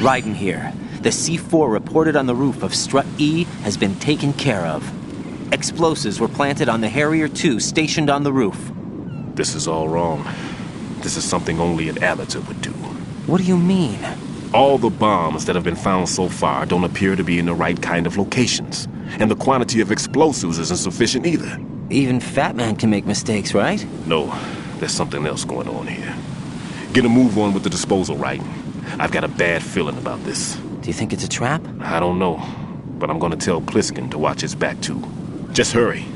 Raiden here. The C4 reported on the roof of Strut E has been taken care of. Explosives were planted on the Harrier 2 stationed on the roof. This is all wrong. This is something only an amateur would do. What do you mean? All the bombs that have been found so far don't appear to be in the right kind of locations. And the quantity of explosives isn't sufficient either. Even Fat Man can make mistakes, right? No, there's something else going on here. Get a move on with the disposal, Raiden. I've got a bad feeling about this. Do you think it's a trap? I don't know, but I'm gonna tell Pliskin to watch his back too. Just hurry.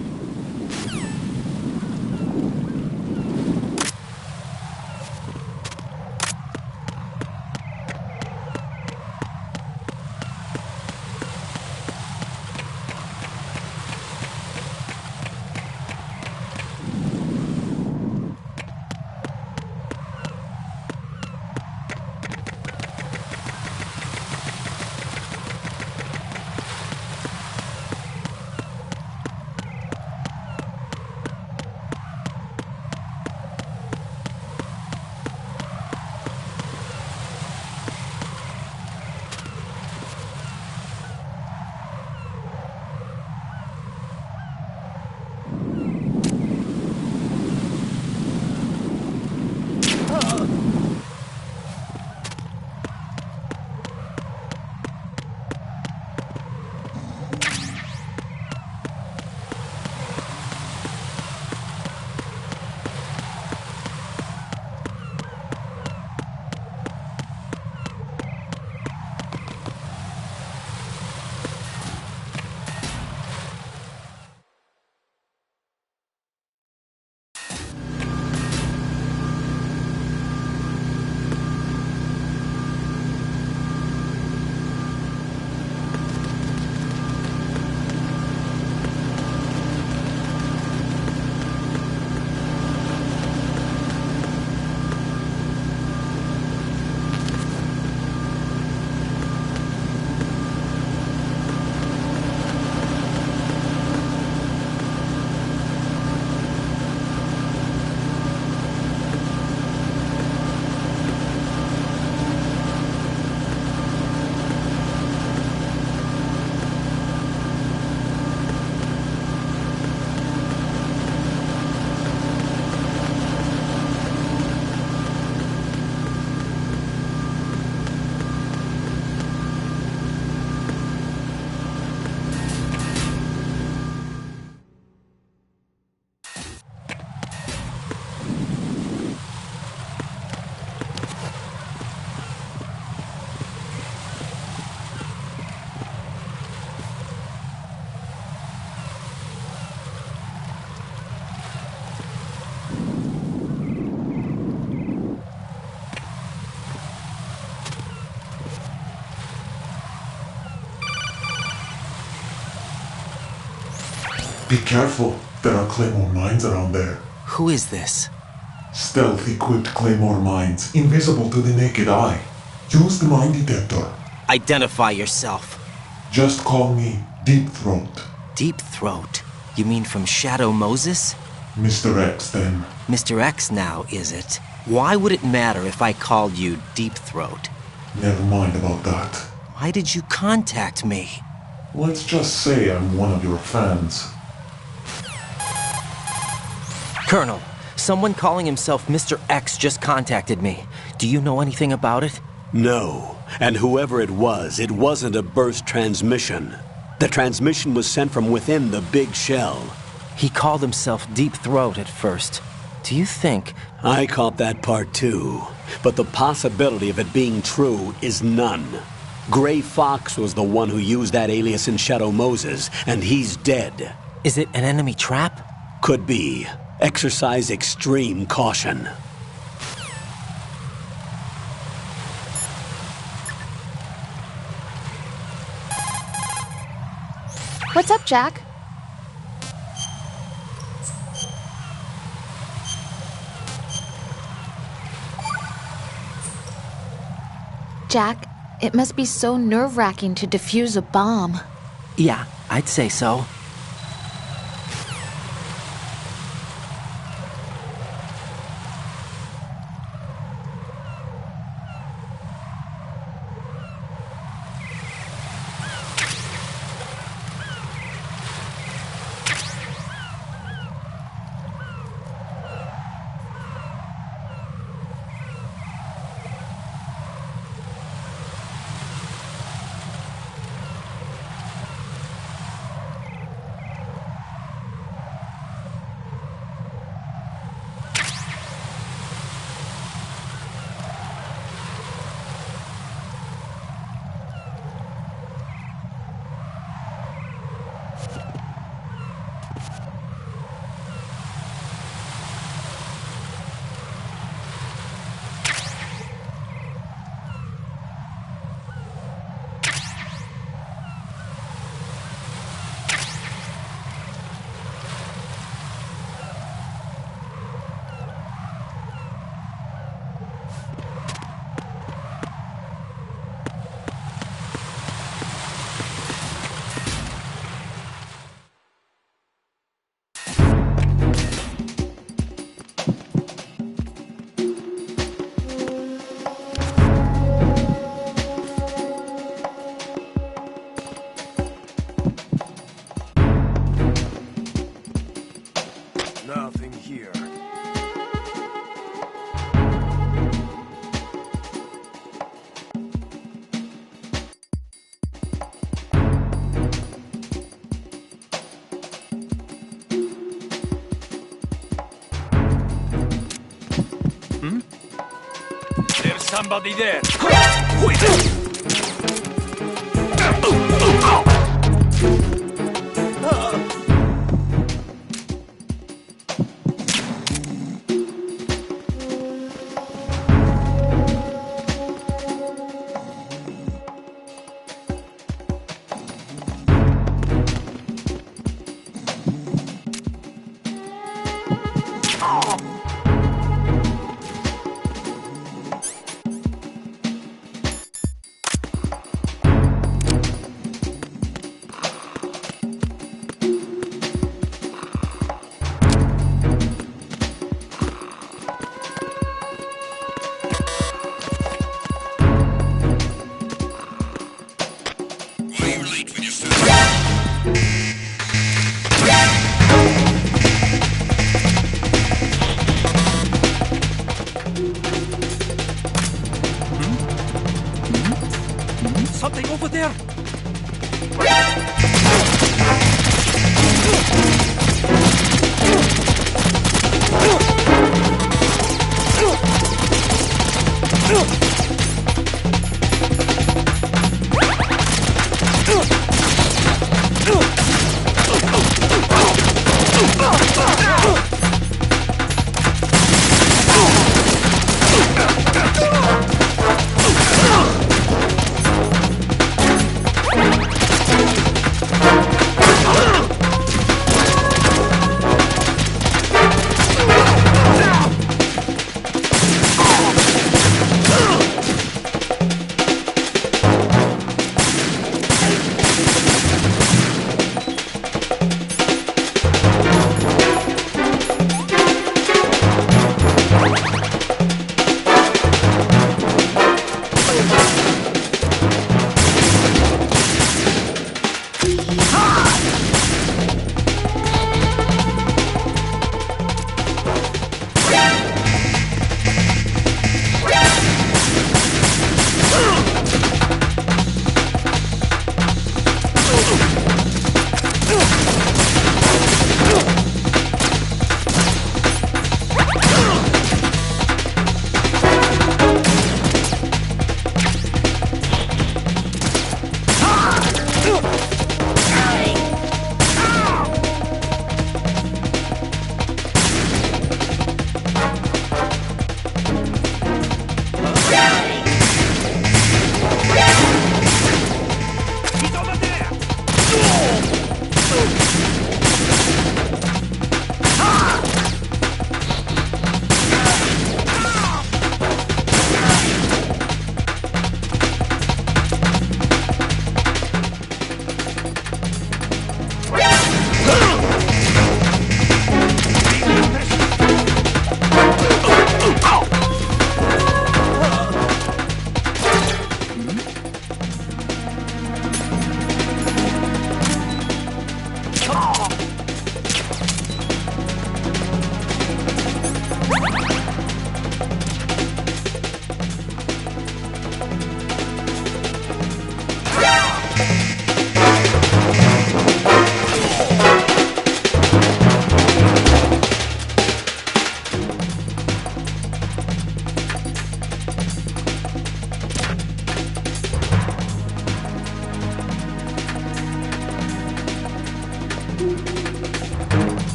Be careful, there are Claymore mines around there. Who is this? Stealth-equipped Claymore mines, invisible to the naked eye. Use the mine detector. Identify yourself. Just call me Deep Throat. Deep Throat? You mean from Shadow Moses? Mr. X, then. Mr. X now, is it? Why would it matter if I called you Deep Throat? Never mind about that. Why did you contact me? Let's just say I'm one of your fans. Colonel, someone calling himself Mr. X just contacted me. Do you know anything about it? No. And whoever it wasn't a burst transmission. The transmission was sent from within the big shell. He called himself Deep Throat at first. Do you think... I caught that part too. But the possibility of it being true is none. Gray Fox was the one who used that alias in Shadow Moses, and he's dead. Is it an enemy trap? Could be. Exercise extreme caution. What's up, Jack? Jack, it must be so nerve-wracking to defuse a bomb. Yeah, I'd say so. There's somebody there. Something over there!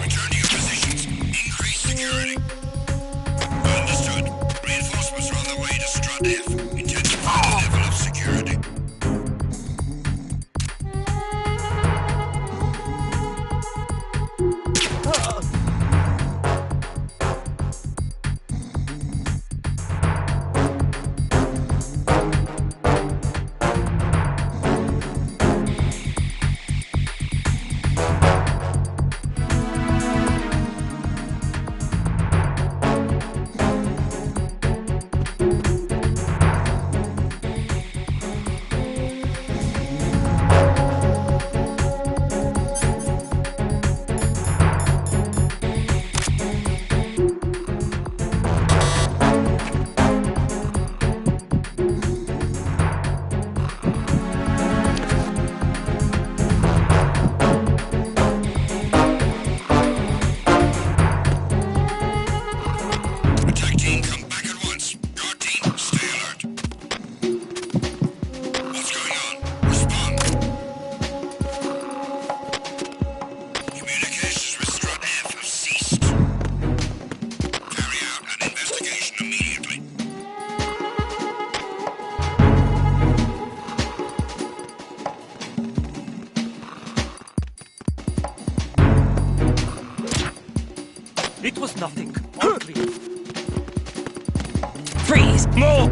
Return to your positions. Increase security. Understood. Reinforcements are on their way to Strut F. Intensify the level of security. was nothing. All clear. Freeze! No!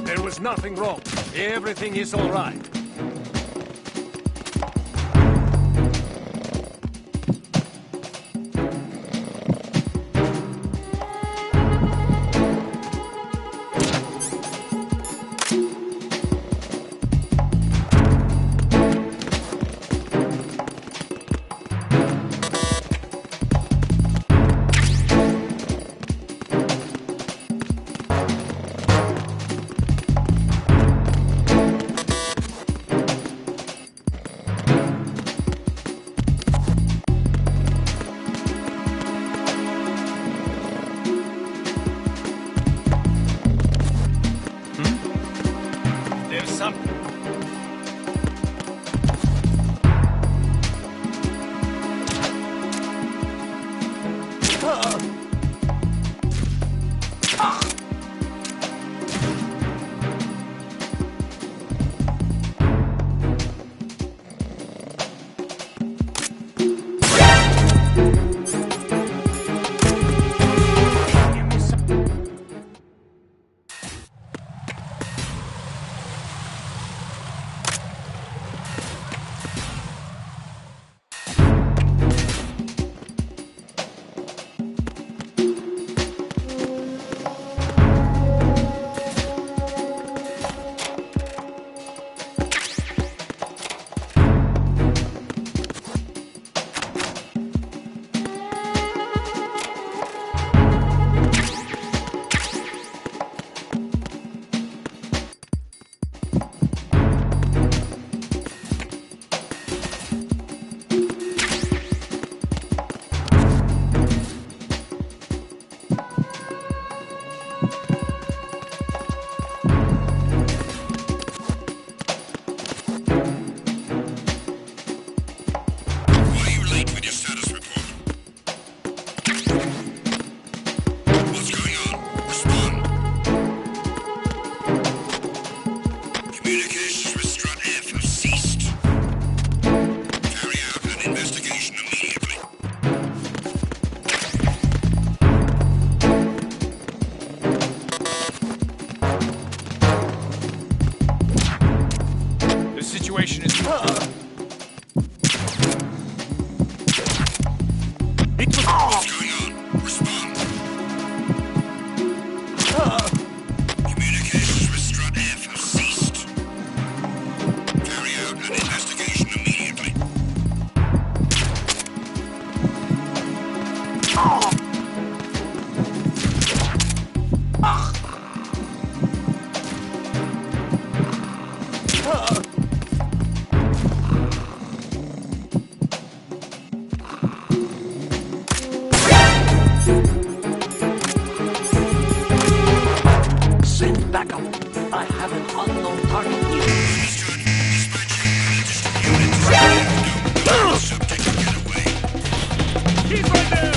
There was nothing wrong. Everything is all right. There's something. Situation is... What's going on? Respond. Communications with Strut F have ceased. Carry out an investigation immediately. Send backup. I have an unknown target here. Understood. Dispatching an additional unit. Don't let the subject get away. He's right there!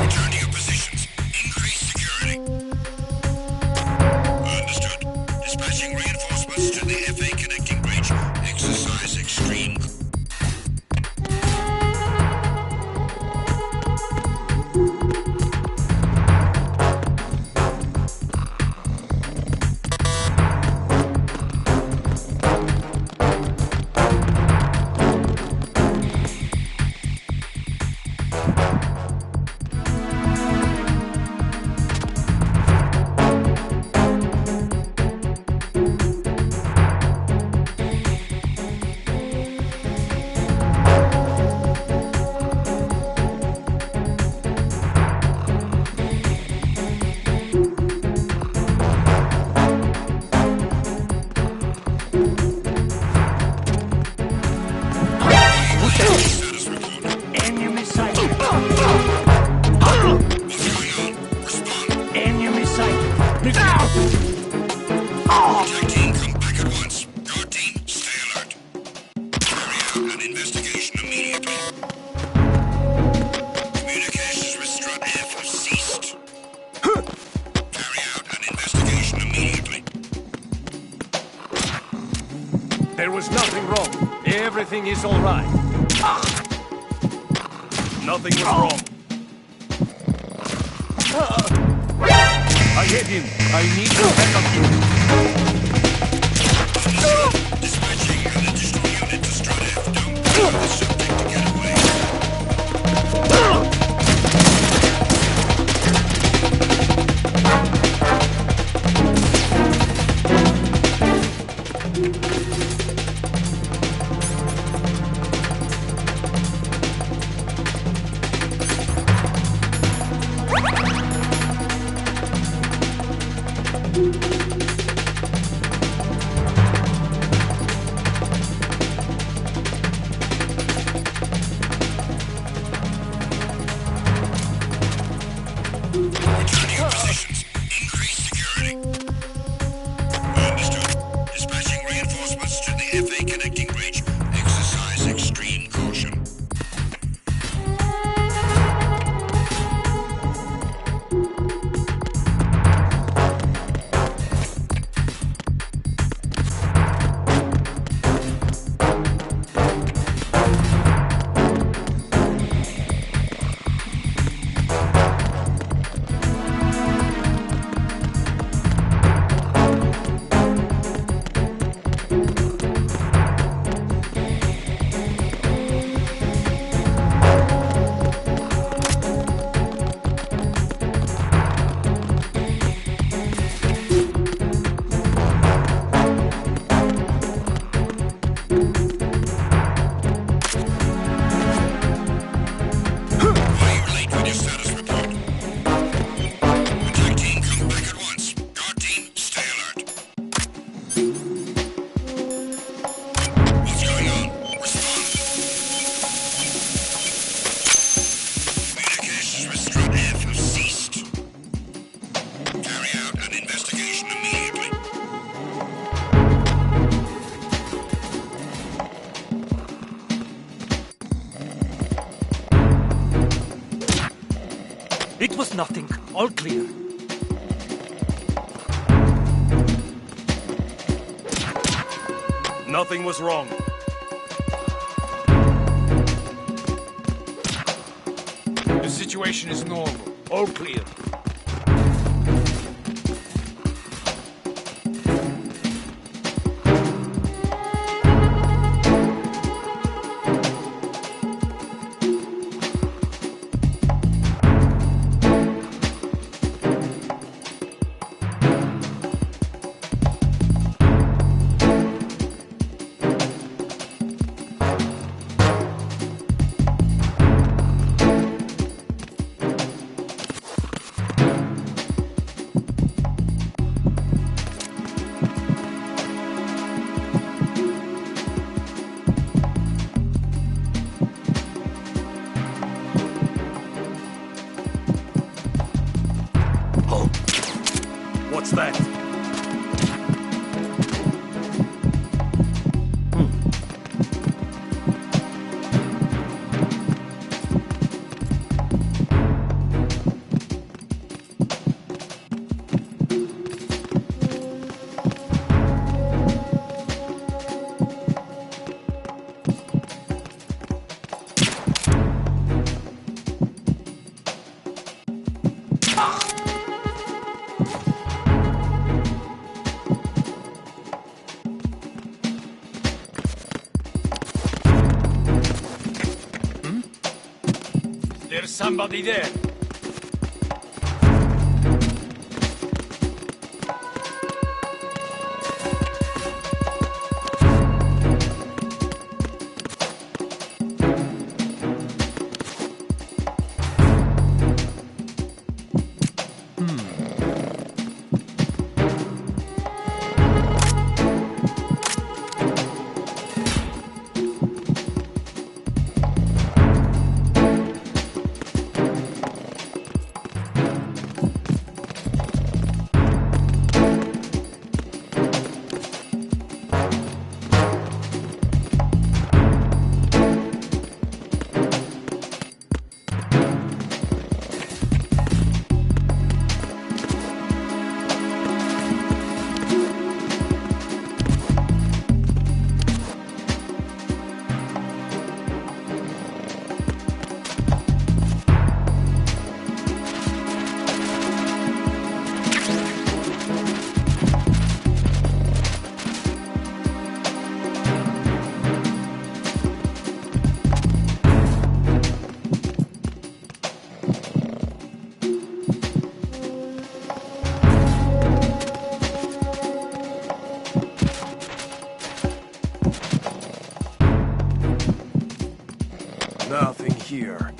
Return to your positions. Increase security. Understood. Dispatching reinforcements to the FA connecting breach. Exercise extreme. There was nothing wrong. Everything is all right. Nothing was wrong. I hit him. I need to back up you. Dispatching an additional unit to Strut F. Don't allow the subject to get away. Returning your positions. Increase security. Understood. Dispatching reinforcements to the FA connecting bridge. Exercise extreme caution. It was nothing. All clear. Nothing was wrong. The situation is normal. All clear. What's that? There's somebody there. here.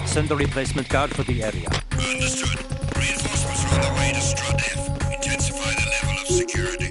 Send a replacement guard for the area. Understood. Reinforcements are on the way to Strut F. Intensify the level of security.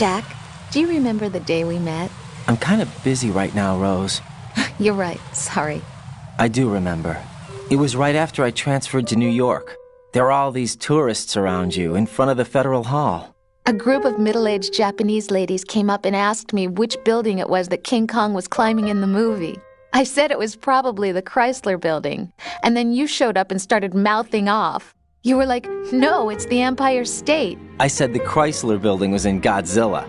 Jack, do you remember the day we met? I'm kind of busy right now, Rose. You're right, sorry. I do remember. It was right after I transferred to New York. There were all these tourists around you in front of the Federal Hall. A group of middle-aged Japanese ladies came up and asked me which building it was that King Kong was climbing in the movie. I said it was probably the Chrysler Building, and then you showed up and started mouthing off. You were like, no, it's the Empire State. I said the Chrysler Building was in Godzilla.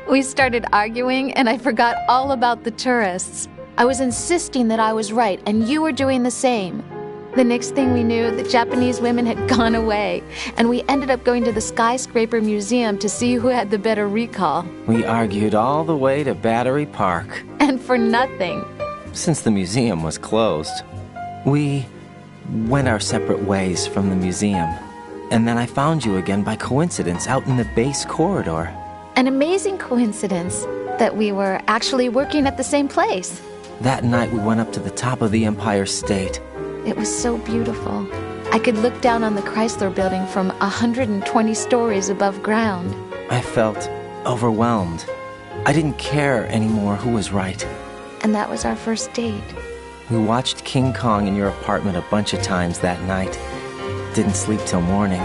We started arguing, and I forgot all about the tourists. I was insisting that I was right, and you were doing the same. The next thing we knew, the Japanese women had gone away, and we ended up going to the Skyscraper Museum to see who had the better recall. We argued all the way to Battery Park. And for nothing. Since the museum was closed, we went our separate ways from the museum. And then I found you again by coincidence out in the base corridor. An amazing coincidence that we were actually working at the same place. That night we went up to the top of the Empire State. It was so beautiful. I could look down on the Chrysler Building from 120 stories above ground. I felt overwhelmed. I didn't care anymore who was right. And that was our first date. We watched King Kong in your apartment a bunch of times that night. Didn't sleep till morning.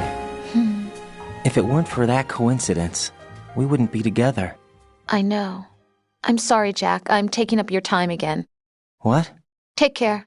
If it weren't for that coincidence, we wouldn't be together. I know. I'm sorry, Jack. I'm taking up your time again. What? Take care.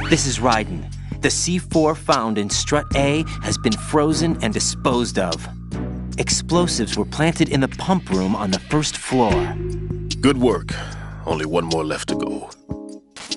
This is Raiden. The C4 found in Strut A has been frozen and disposed of. Explosives were planted in the pump room on the first floor. Good work. Only one more left to go.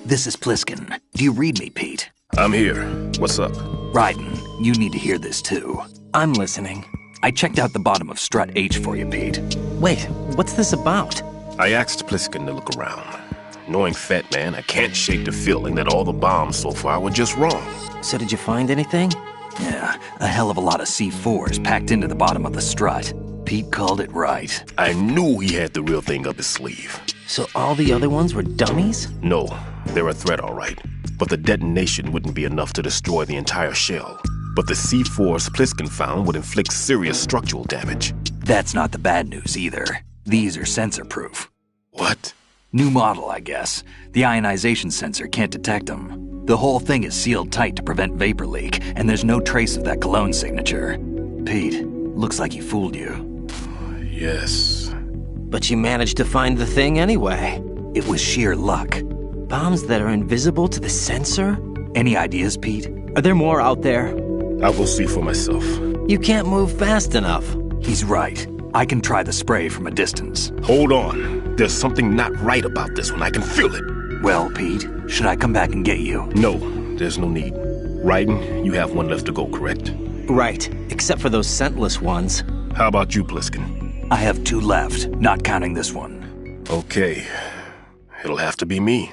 This is Pliskin. Do you read me, Pete? I'm here. What's up? Raiden, you need to hear this too. I'm listening. I checked out the bottom of Strut H for you, Pete. Wait, what's this about? I asked Pliskin to look around. Knowing Fat Man, I can't shake the feeling that all the bombs so far were just wrong. So did you find anything? Yeah, a hell of a lot of C4s packed into the bottom of the strut. Pete called it right. I knew he had the real thing up his sleeve. So all the other ones were dummies? No, they're a threat, all right. But the detonation wouldn't be enough to destroy the entire shell. But the C4s Pliskin found would inflict serious structural damage. That's not the bad news either. These are sensor-proof. What? New model, I guess. The ionization sensor can't detect them. The whole thing is sealed tight to prevent vapor leak, and there's no trace of that cologne signature. Pete, looks like he fooled you. Yes. But you managed to find the thing anyway. It was sheer luck. Bombs that are invisible to the sensor? Any ideas, Pete? Are there more out there? I'll go see for myself. You can't move fast enough. He's right. I can try the spray from a distance. Hold on. There's something not right about this one. I can feel it. Well, Pete, should I come back and get you? No, there's no need. Raiden, you have one left to go, correct? Right, except for those scentless ones. How about you, Pliskin? I have 2 left, not counting this one. Okay. It'll have to be me.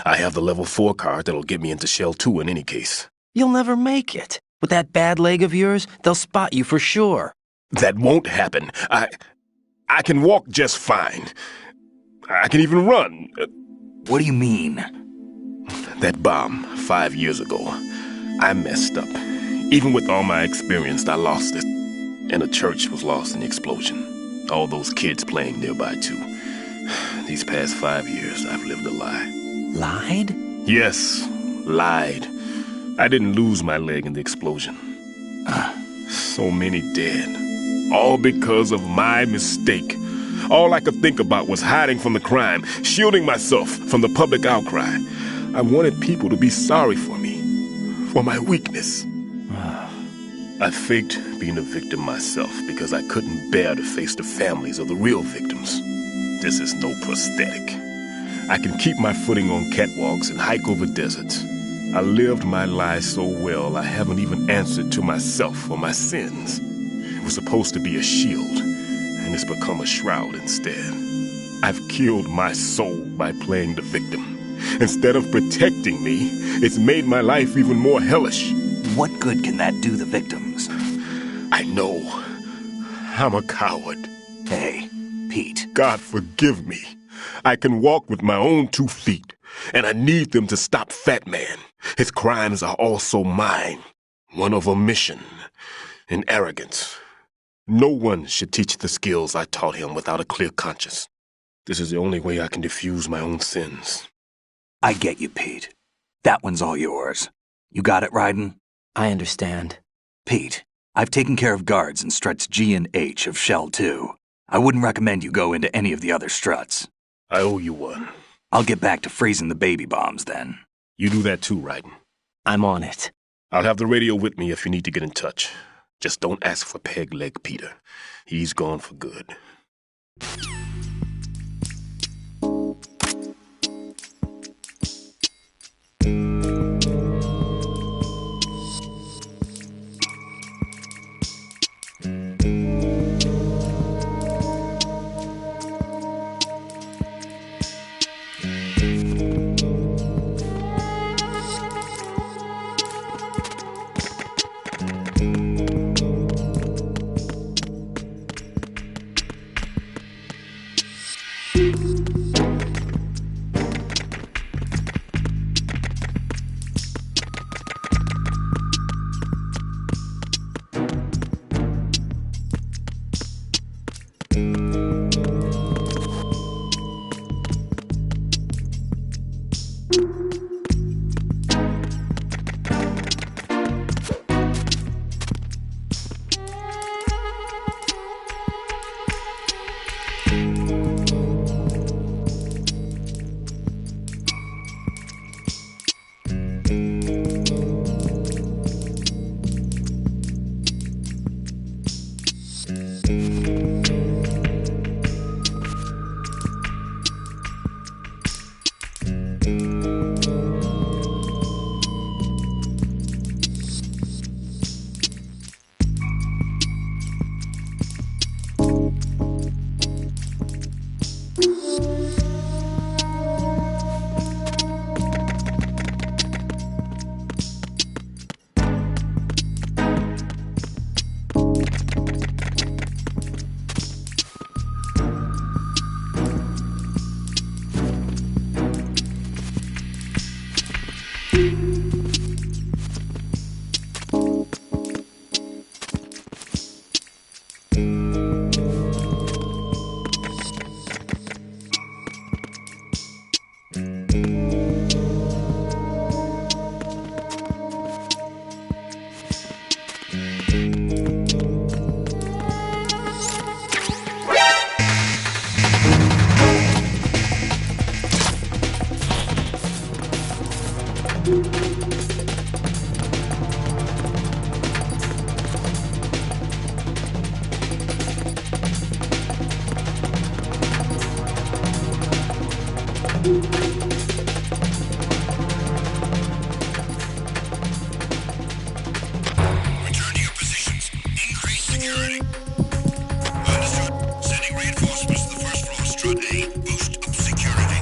I have the level 4 card that'll get me into Shell 2 in any case. You'll never make it. With that bad leg of yours, they'll spot you for sure. That won't happen. I can walk just fine. I can even run. What do you mean? That bomb 5 years ago. I messed up. Even with all my experience, I lost it. And the church was lost in the explosion. All those kids playing nearby, too. These past 5 years, I've lived a lie. Lied? Yes, lied. I didn't lose my leg in the explosion. So many dead. All because of my mistake. All I could think about was hiding from the crime, shielding myself from the public outcry. I wanted people to be sorry for me, for my weakness. I faked being a victim myself because I couldn't bear to face the families of the real victims. This is no prosthetic. I can keep my footing on catwalks and hike over deserts. I lived my lie so well I haven't even answered to myself for my sins. It was supposed to be a shield, and it's become a shroud instead. I've killed my soul by playing the victim. Instead of protecting me, it's made my life even more hellish. What good can that do the victims? I know. I'm a coward. Hey, Pete. God forgive me. I can walk with my own 2 feet, and I need them to stop Fat Man. His crimes are also mine. One of omission and arrogance. No one should teach the skills I taught him without a clear conscience. This is the only way I can diffuse my own sins. I get you, Pete. That one's all yours. You got it, Raiden? I understand. Pete, I've taken care of guards in struts G and H of Shell 2. I wouldn't recommend you go into any of the other struts. I owe you one. I'll get back to freezing the baby bombs then. You do that too, Raiden. I'm on it. I'll have the radio with me if you need to get in touch. Just don't ask for Peg Leg Peter. He's gone for good. Return to your positions. Increase security. Understood. Sending reinforcements to the first floor, strut A. Boost up security.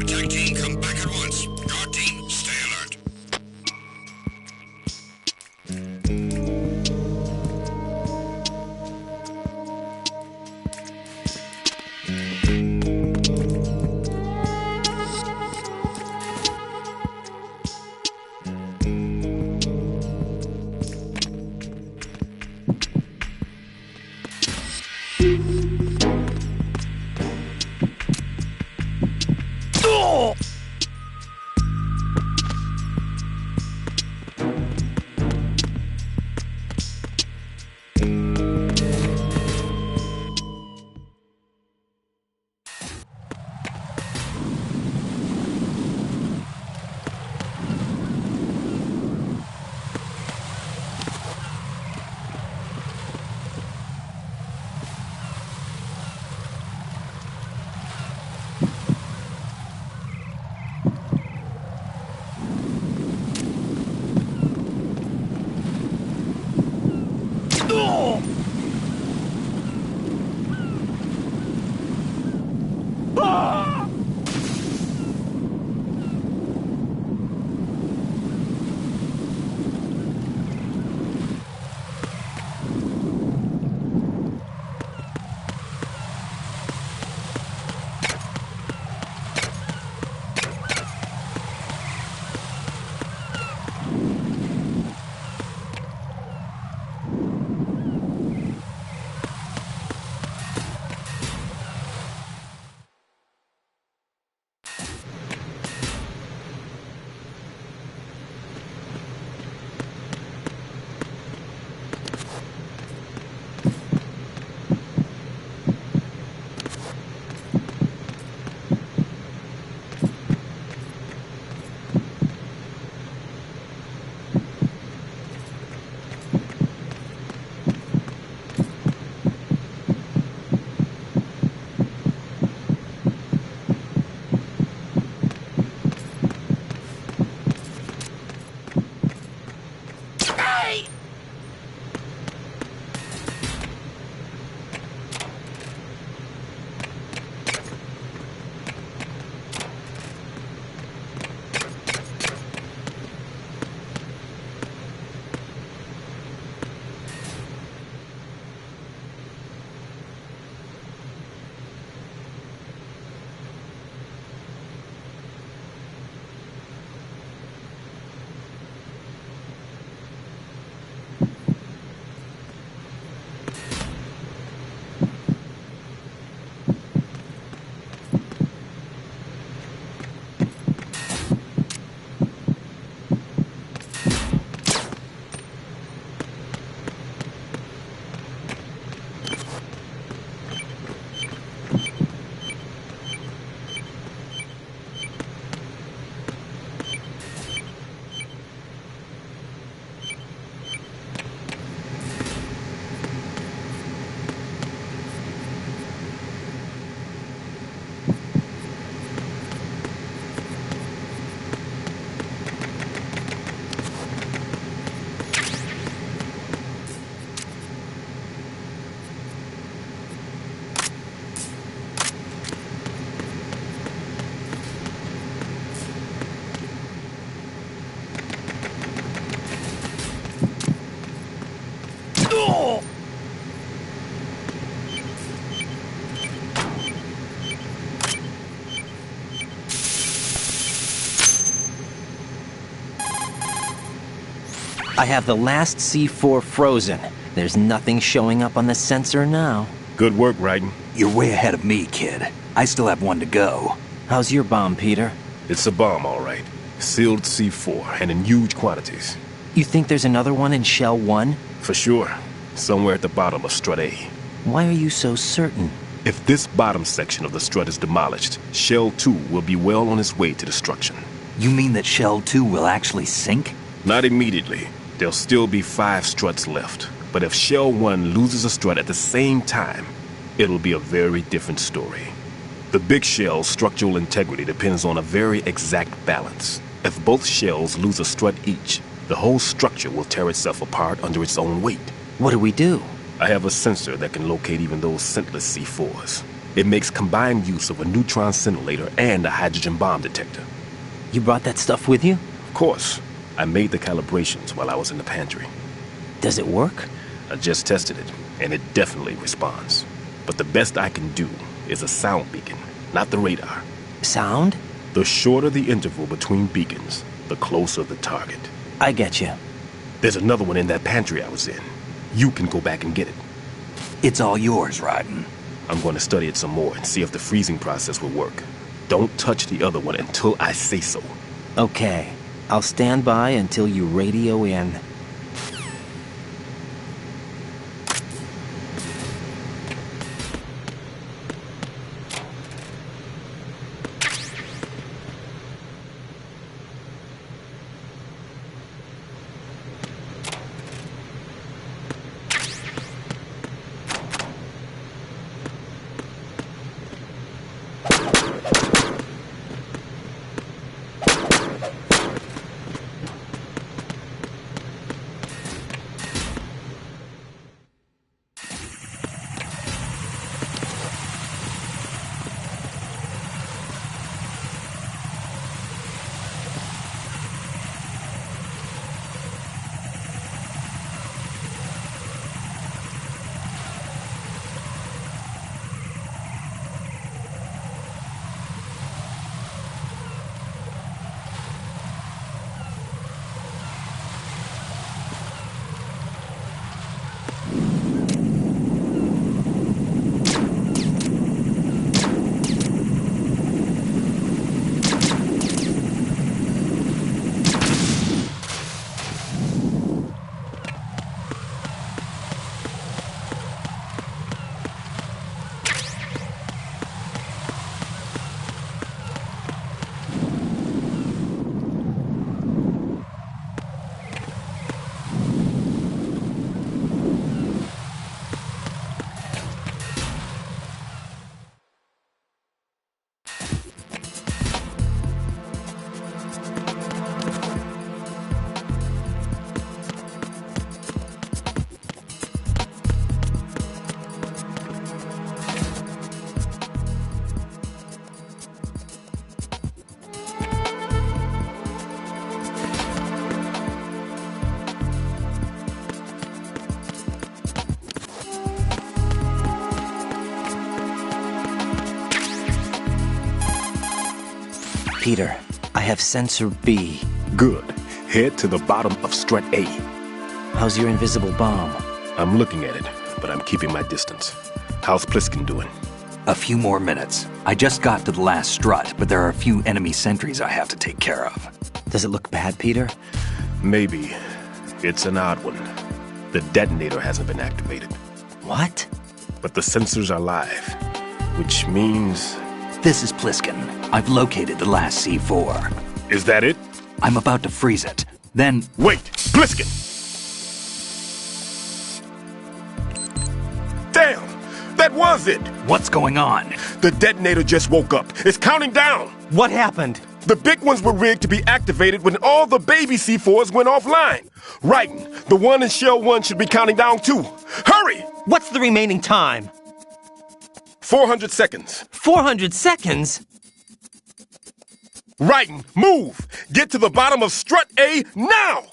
Attack team, come back at once. Guard team, stay alert. I have the last C4 frozen. There's nothing showing up on the sensor now. Good work, Raiden. You're way ahead of me, kid. I still have one to go. How's your bomb, Peter? It's a bomb, all right. Sealed C4, and in huge quantities. You think there's another one in Shell 1? For sure. Somewhere at the bottom of Strut A. Why are you so certain? If this bottom section of the strut is demolished, Shell 2 will be well on its way to destruction. You mean that Shell 2 will actually sink? Not immediately. There'll still be 5 struts left. But if Shell 1 loses a strut at the same time, it'll be a very different story. The big shell's structural integrity depends on a very exact balance. If both shells lose a strut each, the whole structure will tear itself apart under its own weight. What do we do? I have a sensor that can locate even those scentless C4s. It makes combined use of a neutron scintillator and a hydrogen bomb detector. You brought that stuff with you? Of course. I made the calibrations while I was in the pantry. Does it work? I just tested it, and it definitely responds. But the best I can do is a sound beacon, not the radar. Sound? The shorter the interval between beacons, the closer the target. I get you. There's another one in that pantry I was in. You can go back and get it. It's all yours, Raiden. I'm going to study it some more and see if the freezing process will work. Don't touch the other one until I say so. Okay. I'll stand by until you radio in. Peter, I have sensor B. Good. Head to the bottom of Strut A. How's your invisible bomb? I'm looking at it, but I'm keeping my distance. How's Pliskin doing? A few more minutes. I just got to the last strut, but there are a few enemy sentries I have to take care of. Does it look bad, Peter? Maybe. It's an odd one. The detonator hasn't been activated. What? But the sensors are live, which means... This is Pliskin. I've located the last C4. Is that it? I'm about to freeze it. Then... Wait! Pliskin! Damn! That was it! What's going on? The detonator just woke up. It's counting down! What happened? The big ones were rigged to be activated when all the baby C4s went offline. Raiden, the one in Shell 1 should be counting down too. Hurry! What's the remaining time? 400 seconds. 400 seconds? Raiden, move! Get to the bottom of Strut A now!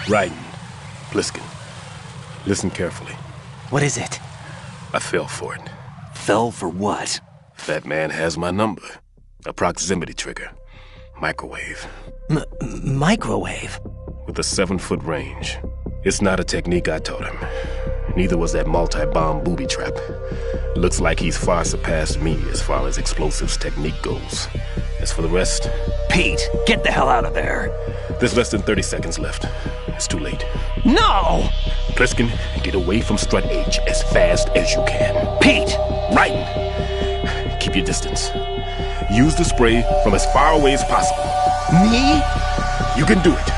Raiden. Pliskin. Listen carefully. What is it? I fell for it. Fell for what? That man has my number. A proximity trigger. Microwave. Microwave? With a 7-foot range. It's not a technique I taught him. Neither was that multi-bomb booby trap. Looks like he's far surpassed me as far as explosives technique goes. As for the rest... Pete, get the hell out of there. There's less than 30 seconds left. It's too late. No! Pliskin, get away from Strut H as fast as you can. Pete! Raiden, keep your distance. Use the spray from as far away as possible. Me? You can do it.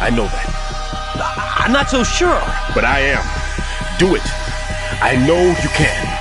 I know that. I'm not so sure. But I am. Do it. I know you can.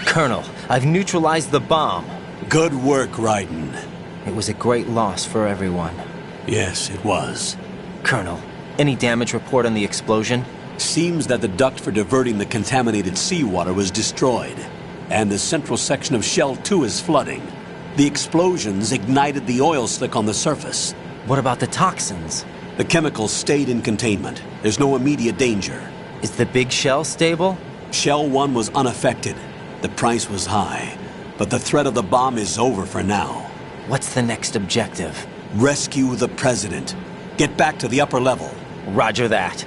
Colonel, I've neutralized the bomb. Good work, Raiden. It was a great loss for everyone. Yes, it was. Colonel, any damage report on the explosion? Seems that the duct for diverting the contaminated seawater was destroyed, and the central section of Shell 2 is flooding. The explosions ignited the oil slick on the surface. What about the toxins? The chemicals stayed in containment. There's no immediate danger. Is the big shell stable? Shell 1 was unaffected. The price was high, but the threat of the bomb is over for now. What's the next objective? Rescue the President. Get back to the upper level. Roger that.